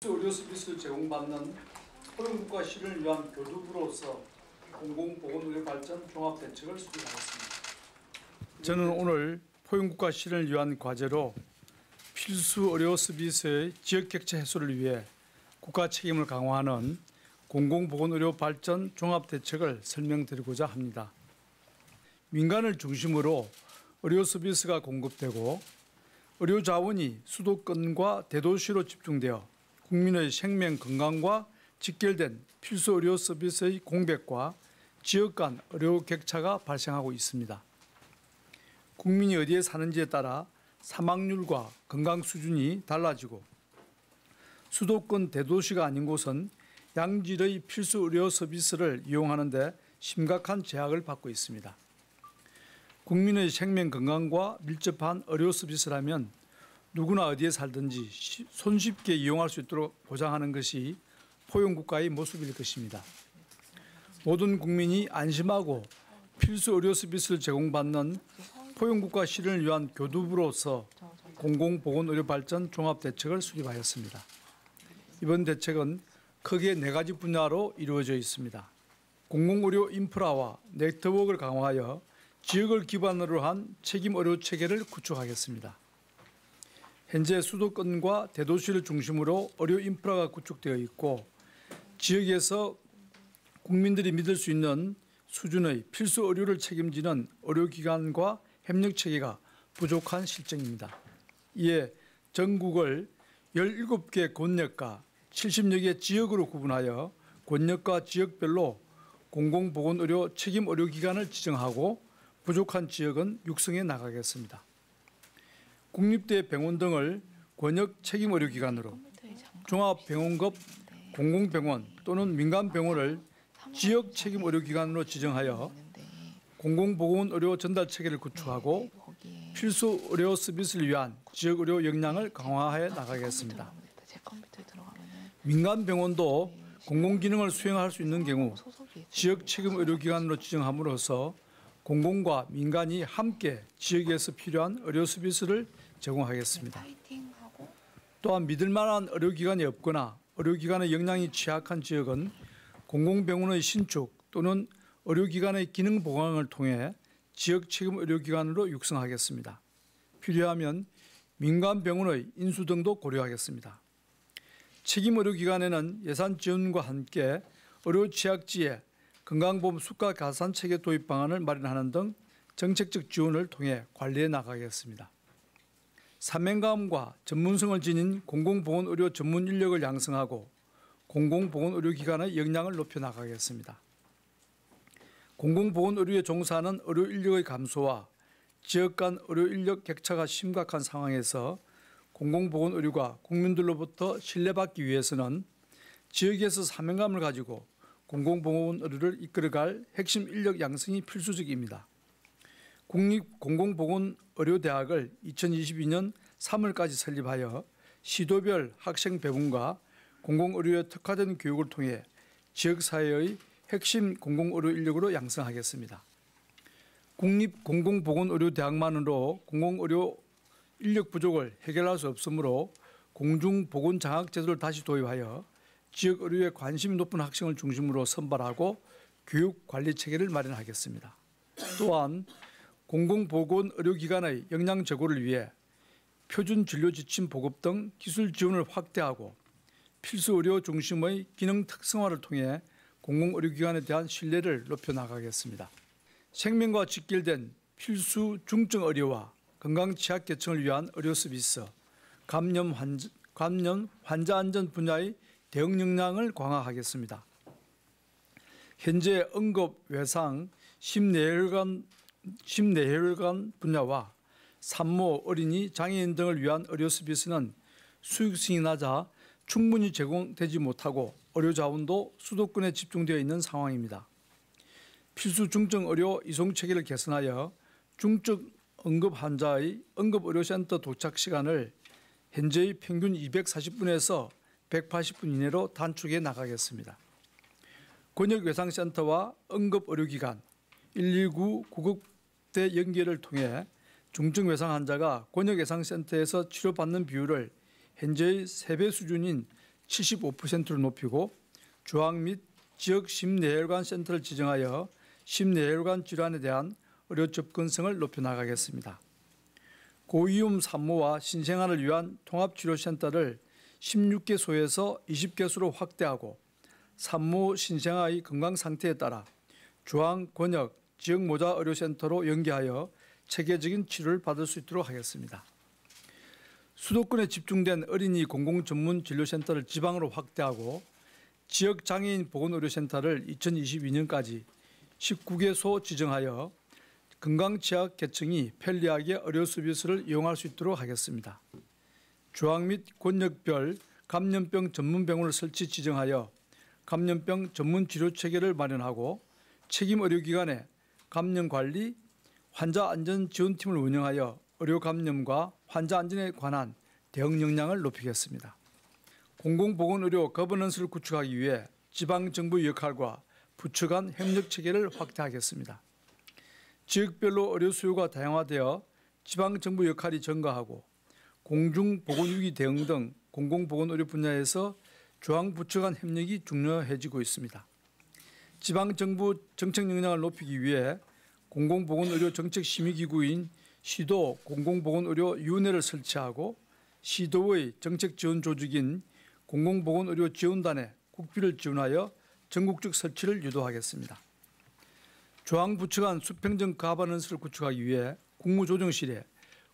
의료 서비스를 제공받는 포용국가 실현을 위한 교두부로서 공공보건의료 발전 종합대책을 수립하였습니다. 저는 오늘 포용국가 실현을 위한 과제로 필수 의료 서비스의 지역격차 해소를 위해 국가 책임을 강화하는 공공보건의료 발전 종합대책을 설명드리고자 합니다. 민간을 중심으로 의료 서비스가 공급되고 의료 자원이 수도권과 대도시로 집중되어 국민의 생명 건강과 직결된 필수 의료 서비스의 공백과 지역 간 의료 격차가 발생하고 있습니다. 국민이 어디에 사는지에 따라 사망률과 건강 수준이 달라지고 수도권 대도시가 아닌 곳은 양질의 필수 의료 서비스를 이용하는 데 심각한 제약을 받고 있습니다. 국민의 생명 건강과 밀접한 의료 서비스라면 누구나 어디에 살든지 손쉽게 이용할 수 있도록 보장하는 것이 포용국가의 모습일 것입니다. 모든 국민이 안심하고 필수 의료 서비스를 제공받는 포용국가 실현을 위한 교두부로서 공공보건의료 발전 종합대책을 수립하였습니다. 이번 대책은 크게 4가지 분야로 이루어져 있습니다. 공공의료 인프라와 네트워크를 강화하여 지역을 기반으로 한 책임의료체계를 구축하겠습니다. 현재 수도권과 대도시를 중심으로 의료 인프라가 구축되어 있고 지역에서 국민들이 믿을 수 있는 수준의 필수 의료를 책임지는 의료기관과 협력체계가 부족한 실정입니다. 이에 전국을 17개 권역과 70여 개 지역으로 구분하여 권역과 지역별로 공공보건의료 책임의료기관을 지정하고 부족한 지역은 육성해 나가겠습니다. 국립대 병원 등을 권역 책임의료기관으로 종합병원급 공공병원 또는 민간병원을 지역 책임의료기관으로 지정하여 공공보건의료 전달체계를 구축하고 필수 의료 서비스를 위한 지역의료 역량을 강화해 나가겠습니다. 민간병원도 공공기능을 수행할 수 있는 경우 지역 책임의료기관으로 지정함으로써 공공과 민간이 함께 지역에서 필요한 의료 서비스를 제공하겠습니다. 또한 믿을 만한 의료기관이 없거나 의료기관의 역량이 취약한 지역은 공공병원의 신축 또는 의료기관의 기능 보강을 통해 지역 책임 의료기관으로 육성하겠습니다. 필요하면 민간병원의 인수 등도 고려하겠습니다. 책임 의료기관에는 예산 지원과 함께 의료 취약지에 건강보험 수가 가산 체계 도입 방안을 마련하는 등 정책적 지원을 통해 관리해 나가겠습니다. 사명감과 전문성을 지닌 공공보건의료 전문 인력을 양성하고 공공보건의료기관의 역량을 높여 나가겠습니다. 공공보건의료에 종사하는 의료 인력의 감소와 지역 간 의료 인력 격차가 심각한 상황에서 공공보건의료가 국민들로부터 신뢰받기 위해서는 지역에서 사명감을 가지고 공공보건의료를 이끌어갈 핵심 인력 양성이 필수적입니다. 국립공공보건의료대학을 2022년 3월까지 설립하여 시도별 학생 배분과 공공의료에 특화된 교육을 통해 지역사회의 핵심 공공의료 인력으로 양성하겠습니다. 국립공공보건의료대학만으로 공공의료 인력 부족을 해결할 수 없으므로 공중보건장학제도를 다시 도입하여 지역 의료에 관심이 높은 학생을 중심으로 선발하고 교육 관리 체계를 마련하겠습니다. 또한 공공보건의료기관의 역량 제고를 위해 표준 진료 지침 보급 등 기술 지원을 확대하고 필수 의료 중심의 기능 특성화를 통해 공공의료기관에 대한 신뢰를 높여 나가겠습니다. 생명과 직결된 필수 중증 의료와 건강 취약계층을 위한 의료 서비스, 감염 환자 안전 분야의 대응 역량을 강화하겠습니다. 현재 응급 외상 심내혈관 분야와 산모, 어린이, 장애인 등을 위한 의료 서비스는 수익성이 낮아 충분히 제공되지 못하고 의료 자원도 수도권에 집중되어 있는 상황입니다. 필수 중증 의료 이송 체계를 개선하여 중증 응급 환자의 응급의료센터 도착 시간을 현재의 평균 240분에서 180분 이내로 단축해 나가겠습니다. 권역외상센터와 응급의료기관, 119 구급대 연계를 통해 중증외상 환자가 권역외상센터에서 치료받는 비율을 현재의 3배 수준인 75%로 높이고 중앙 및 지역 심내혈관 센터를 지정하여 심내혈관 질환에 대한 의료 접근성을 높여 나가겠습니다. 고위험 산모와 신생아를 위한 통합치료센터를 16개소에서 20개소로 확대하고 산모 신생아의 건강 상태에 따라 중앙 권역 지역 모자 의료센터로 연계하여 체계적인 치료를 받을 수 있도록 하겠습니다. 수도권에 집중된 어린이 공공전문진료센터를 지방으로 확대하고 지역장애인 보건의료센터를 2022년까지 19개소 지정하여 건강취약계층이 편리하게 의료 서비스를 이용할 수 있도록 하겠습니다. 중앙 및 권역별 감염병 전문병원을 설치 지정하여 감염병 전문치료체계를 마련하고 책임의료기관에 감염관리, 환자안전지원팀을 운영하여 의료감염과 환자안전에 관한 대응 역량을 높이겠습니다. 공공보건의료 거버넌스를 구축하기 위해 지방정부의 역할과 부처 간 협력체계를 확대하겠습니다. 지역별로 의료 수요가 다양화되어 지방정부 역할이 증가하고 공중보건위기 대응 등 공공보건의료 분야에서 중앙부처 간 협력이 중요해지고 있습니다. 지방정부 정책 역량을 높이기 위해 공공보건의료 정책심의기구인 시도 공공보건의료위원회를 설치하고 시도의 정책지원 조직인 공공보건의료지원단에 국비를 지원하여 전국적 설치를 유도하겠습니다. 중앙부처 간 수평적 가버넌스를 구축하기 위해 국무조정실에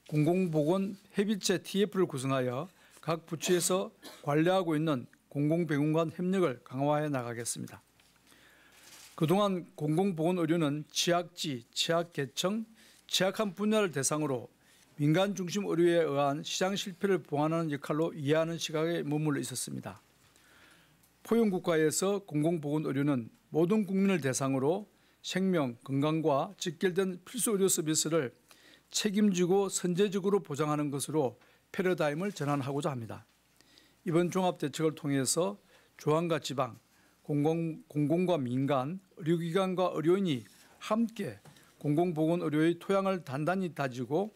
공공보건협의체 TF를 구성하여 각 부처에서 관리하고 있는 공공병원 간 협력을 강화해 나가겠습니다. 그동안 공공보건의료는 취약지, 취약계층, 취약한 분야를 대상으로 민간 중심 의료에 의한 시장 실패를 보완하는 역할로 이해하는 시각에 머물러 있었습니다. 포용국가에서 공공보건의료는 모든 국민을 대상으로 생명, 건강과 직결된 필수 의료 서비스를 책임지고 선제적으로 보장하는 것으로 패러다임을 전환하고자 합니다. 이번 종합대책을 통해서 중앙과 지방, 공공과 민간, 의료기관과 의료인이 함께 공공보건의료의 토양을 단단히 다지고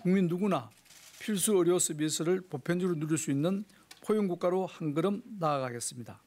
국민 누구나 필수 의료 서비스를 보편적으로 누릴 수 있는 포용국가로 한 걸음 나아가겠습니다.